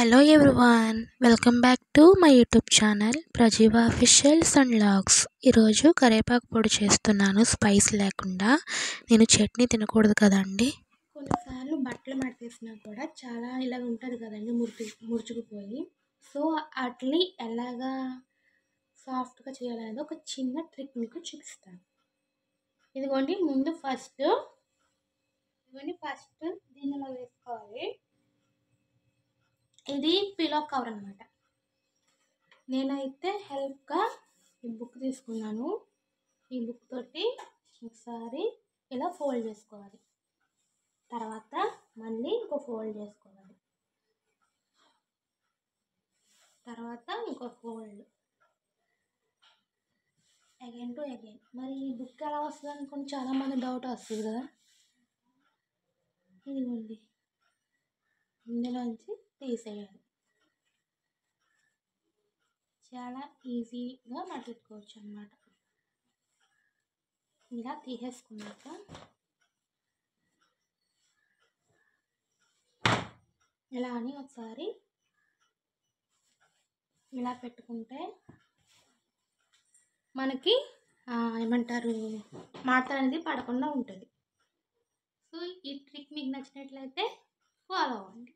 Hello everyone, welcome back to my YouTube channel Prajeeva officials and vlogs. ఈరోజు కరివేపాకు పొడి చేస్తున్నాను. స్పైస్ లేకుండా. నేను చట్నీ తినకూడదు కదండి. కొన్నిసార్లు బట్టలు మడతేసినా కూడా చాలా ఇలాగ ఉంటుంది కదండి, ముడుచుకుపోయి. సో వాటిని ఎలాగా సాఫ్ట్గా చేయాలనేది ఒక చిన్న ట్రిక్ మీకు చూపిస్తాను. ఇదిగోండి, ఫస్ట్ దీనిలో వేసుకోవాలి. ఇది పిలో కవర్ అనమాట. నేనైతే హెల్ప్గా ఈ బుక్ తీసుకున్నాను. ఈ బుక్ తోటి ఒకసారి ఇలా ఫోల్డ్ చేసుకోవాలి. తర్వాత మళ్ళీ ఇంకో ఫోల్డ్ చేసుకోవాలి. తర్వాత ఇంకో ఫోల్డ్, అగైన్ టు అగైన్. మరి ఈ బుక్ ఎలా వస్తుంది అనుకోండి, చాలామంది డౌట్ వస్తుంది కదా. ఇదిగోండి, ఇందులోంచి తీసేయాలి. చాలా ఈజీగా మట్టుకోవచ్చు అన్నమాట. ఇలా తీసేసుకున్నాక ఇలా అని ఒకసారి ఇలా పెట్టుకుంటే మనకి ఏమంటారు, మాటలు అనేది పడకుండా ఉంటుంది. సో ఈ ట్రిక్ మీకు నచ్చినట్లయితే ఫాలో అవ్వండి.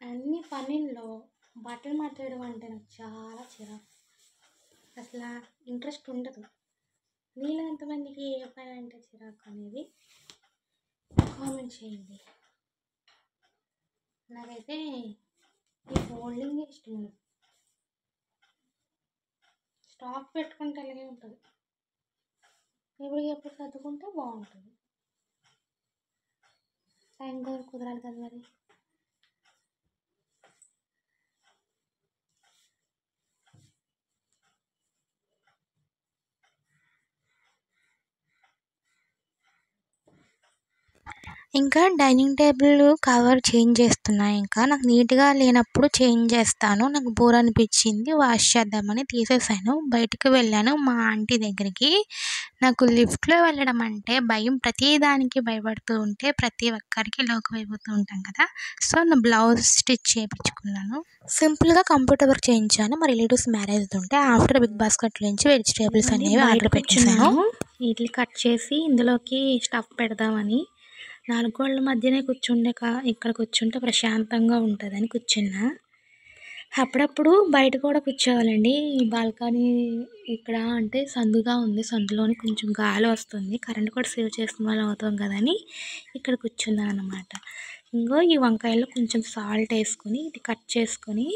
అన్ని పనుల్లో బట్టలు మడతేయడం అంటే నాకు చాలా చిరాకు. అసలు ఇంట్రెస్ట్ ఉండదు. మీలో ఎంతమందికి ఏ పని అంటే చిరాకు అనేది కామెంట్ చేయండి. నాకైతే ఈ ఫోల్డింగ్ ఇష్టం ఉండదు. స్టాక్ పెట్టుకుంటే అలాగే ఉంటుంది. ఎప్పుడు సర్దుకుంటే బాగుంటుంది. టైం కూడా కుదరాలి కదా మరి. ఇంకా డైనింగ్ టేబుల్ కవర్ చేంజ్ చేస్తున్నా. ఇంకా నాకు నీట్గా లేనప్పుడు చేంజ్ చేస్తాను. నాకు బోర్ అనిపించింది, వాష్ చేద్దామని తీసేసాను. బయటకు వెళ్ళాను మా ఆంటీ దగ్గరికి. నాకు లిఫ్ట్లో వెళ్ళడం అంటే భయం. ప్రతిదానికి భయపడుతూ ఉంటే ప్రతి ఒక్కరికి లోకి అయిపోతూ ఉంటాం కదా. సో నా బ్లౌజ్ స్టిచ్ చేయించుకున్నాను. సింపుల్గా కంప్యూటర్ వర్క్ చేయించాను. మా రిలేటివ్స్ మ్యారేజ్ ఉంటే ఆఫ్టర్ బిగ్ బాస్కెట్ నుంచి వెజిటేబుల్స్ అనేవి ఆర్డర్ పెట్టేశాను. వీటిని కట్ చేసి ఇందులోకి స్టఫ్ పెడదామని 4 గోడల మధ్యనే ఇక్కడ కూర్చుంటే ప్రశాంతంగా ఉంటుందని కూర్చున్నా. అప్పుడప్పుడు బయట కూడా కూర్చోవాలండి. ఈ బాల్కనీ ఇక్కడ అంటే సందుగా ఉంది. సందులోని కొంచెం గాలి వస్తుంది. కరెంట్ కూడా సేవ్ చేసుకున్న వాళ్ళు అవుతాం కదని ఇక్కడ కూర్చున్నాను అన్నమాట. ఇంకో ఈ వంకాయలో కొంచెం సాల్ట్ వేసుకొని ఇది కట్ చేసుకొని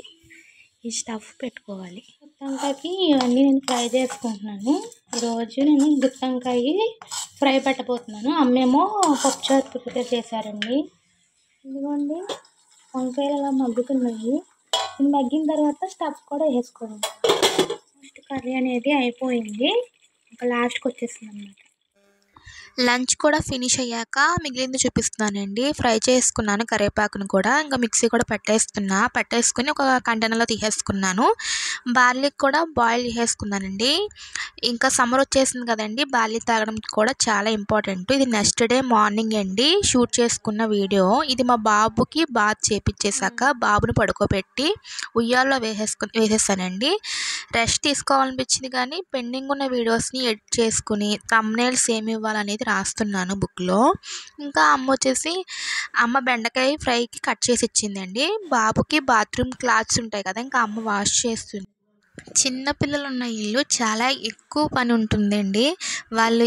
ఈ స్టఫ్ పెట్టుకోవాలి. గుత్తొంకాయకి ఇవన్నీ నేను ఫ్రై చేసుకుంటున్నాను. ఈరోజు నేను గుత్తొంకాయ ఫ్రై పెట్టబోతున్నాను. అమ్మేమో పప్పుచారు ప్రిపేర్ చేశారండి. ఇదిగోండి, వంకాయలు అలా మగ్గుతున్నాయి. ఇది మగ్గిన తర్వాత స్టఫ్ కూడా వేసుకోవాలి. ఫస్ట్ కర్రీ అనేది అయిపోయింది. ఇంకా లాస్ట్కి వచ్చేసింది అన్నమాట. లంచ్ కూడా ఫినిష్ అయ్యాక మిగిలింది చూపిస్తున్నానండి. ఫ్రై చేసుకున్నాను కరివేపాకును కూడా. ఇంకా మిక్సీ కూడా పెట్టేసుకుని ఒక కంటైనర్లో తీసేసుకున్నాను. బార్లీ కూడా బాయిల్ చేసేసుకున్నానండి. ఇంకా సమ్మర్ వచ్చేసింది కదండి, బార్లీ తాగడం కూడా చాలా ఇంపార్టెంట్. ఇది నెక్స్ట్ డే మార్నింగ్ అండి షూట్ చేసుకున్న వీడియో. ఇది మా బాబుకి బాత్ చేపించేశాక బాబుని పడుకోబెట్టి ఉయ్యాల్లో వేసేసానండి. రెస్ట్ తీసుకోవాలనిపించింది కానీ పెండింగ్ ఉన్న వీడియోస్ని ఎడిట్ చేసుకుని థంబ్నెయిల్స్ ఏమి ఇవ్వాలనేది రాస్తున్నాను బుక్లో. ఇంకా అమ్మ బెండకాయ ఫ్రైకి కట్ చేసి ఇచ్చిందండి. బాబుకి బాత్రూమ్ క్లాత్స్ ఉంటాయి కదా, ఇంకా అమ్మ వాష్ చేస్తుంది. చిన్నపిల్లలు ఉన్న ఇల్లు చాలా ఎక్కువ పని ఉంటుందండి. వాళ్ళు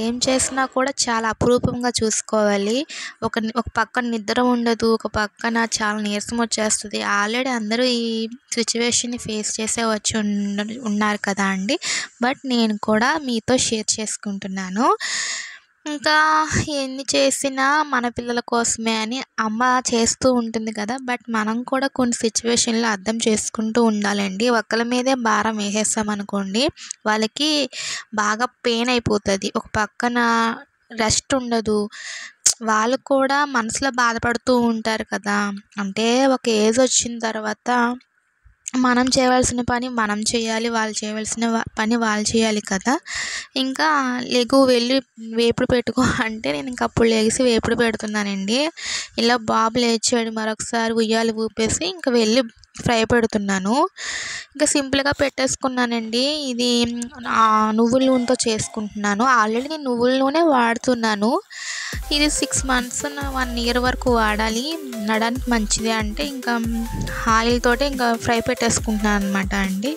ఏం చేసినా కూడా చాలా అపురూపంగా చూసుకోవాలి. ఒక పక్కన నిద్ర ఉండదు, ఒక పక్కన చాలా నీరసం వచ్చేస్తుంది. ఆల్రెడీ అందరూ ఈ సిచ్యువేషన్ని ఫేస్ చేసే ఉన్నారు కదా అండి. బట్ నేను కూడా మీతో షేర్ చేసుకుంటున్నాను. ఇంకా ఎన్ని చేసినా మన పిల్లల కోసమే అని అమ్మ చేస్తూ ఉంటుంది కదా. బట్ మనం కూడా కొన్ని సిచ్యువేషన్లో అర్థం చేసుకుంటూ ఉండాలండి. ఒకళ్ళ మీదే భారం వేసేస్తామనుకోండి, వాళ్ళకి బాగా పెయిన్ అయిపోతుంది. ఒక పక్కన రెస్ట్ ఉండదు. వాళ్ళు కూడా మనసులో బాధపడుతూ ఉంటారు కదా. అంటే ఒక ఏజ్ వచ్చిన తర్వాత మనం చేయవలసిన పని మనం చేయాలి, వాళ్ళు చేయవలసిన పని వాళ్ళు చేయాలి కదా. ఇంకా లెగు వెళ్ళి వేపుడు పెట్టుకో అంటే నేను ఇంక అప్పుడు లెగిసి వేపుడు పెడుతున్నానండి. ఇలా బాబు లేచాడు, మరొకసారి ఉయ్యాల ఊపేసి ఇంక వెళ్ళి ఫ్రై పెడుతున్నాను. ఇంకా సింపుల్గా పెట్టేసుకున్నానండి. ఇది నువ్వుల నూనెతో చేసుకుంటున్నాను. ఆల్రెడీ నేను నువ్వుల నూనె వాడుతున్నాను. ఇది 6 మంత్స్ 1 ఇయర్ వరకు వాడాలి, నడానికి మంచిది అంటే ఇంకా ఆయిల్ తోటి ఇంకా ఫ్రై పెట్టేసుకుంటున్నాను అనమాట అండి.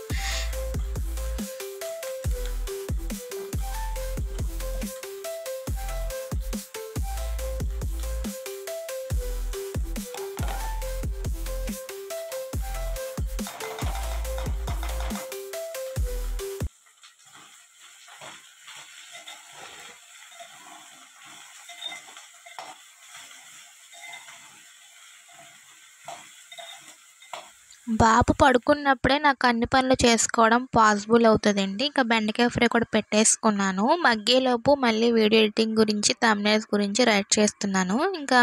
బాబు పడుకున్నప్పుడే నాకు అన్ని పనులు చేసుకోవడం పాసిబుల్ అవుతుందండి. ఇంకా బెండకాయ ఫ్రై కూడా పెట్టేసుకున్నాను. మగ్గేలోపు మళ్ళీ వీడియో ఎడిటింగ్ గురించి, థంబ్నెయిల్స్ గురించి రైట్ చేస్తున్నాను. ఇంకా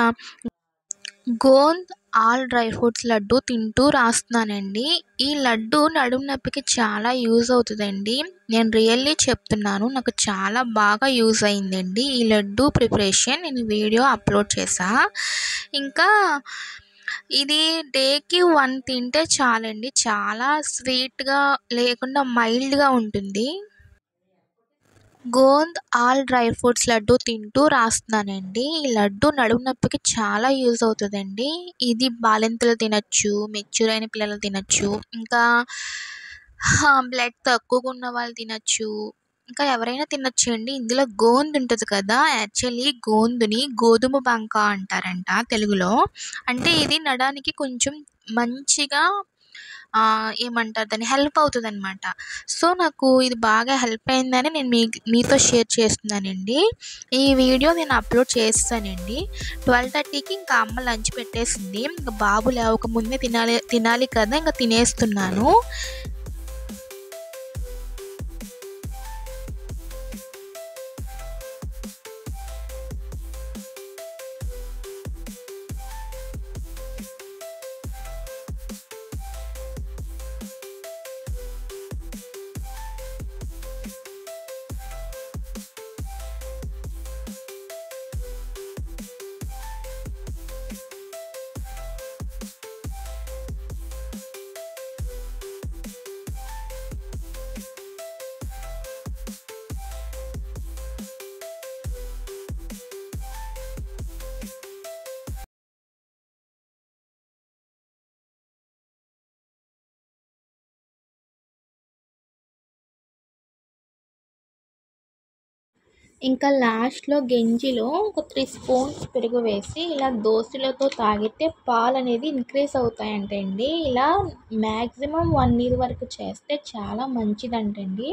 gond all dry fruits laddu తింటూ రాస్తున్నానండి. ఈ లడ్డు నడుము నొప్పికి చాలా యూజ్ అవుతుందండి. నేను రియల్లీ చెప్తున్నాను, నాకు చాలా బాగా యూజ్ అయిందండి ఈ లడ్డు ప్రిపరేషన్. నేను వీడియో అప్లోడ్ చేశా. ఇంకా ఇది డేకి 1 తింటే చాలండి. చాలా స్వీట్గా లేకుండా మైల్డ్గా ఉంటుంది. Gond all dry fruits laddu తింటూ రాస్తున్నానండి. ఈ లడ్డు నడుము నొప్పికి చాలా యూజ్ అవుతుందండి. ఇది బాలింతలు తినచ్చు, మెచ్యూర్ అయిన పిల్లలు తినచ్చు, ఇంకా బ్లడ్ తక్కువగా ఉన్న వాళ్ళు తినచ్చు, ఇంకా ఎవరైనా తినచ్చు అండి. ఇందులో గోంద్ ఉంటుంది కదా, యాక్చువల్లీ గోందుని గోధుమ బంక అంటారంట తెలుగులో. అంటే ఇది నడానికి కొంచెం మంచిగా ఏమంటారు దాన్ని, హెల్ప్ అవుతుంది అనమాట. సో నాకు ఇది బాగా హెల్ప్ అయిందని నేను మీతో షేర్ చేస్తున్నానండి. ఈ వీడియో నేను అప్లోడ్ చేస్తానండి. 12:30కి ఇంకా అమ్మ లంచ్ పెట్టేసింది. ఇంకా బాబు లేవకముందే తినాలి కదా, ఇంకా తినేస్తున్నాను. ఇంకా లాస్ట్లో గంజిలో ఒక 3 స్పూన్స్ పెరుగు వేసి ఇలా దోశలతో తాగితే పాలు అనేది ఇంక్రీజ్ అవుతాయంటండి. ఇలా మ్యాక్సిమం 1 ఇయర్ వరకు చేస్తే చాలా మంచిదంటండి.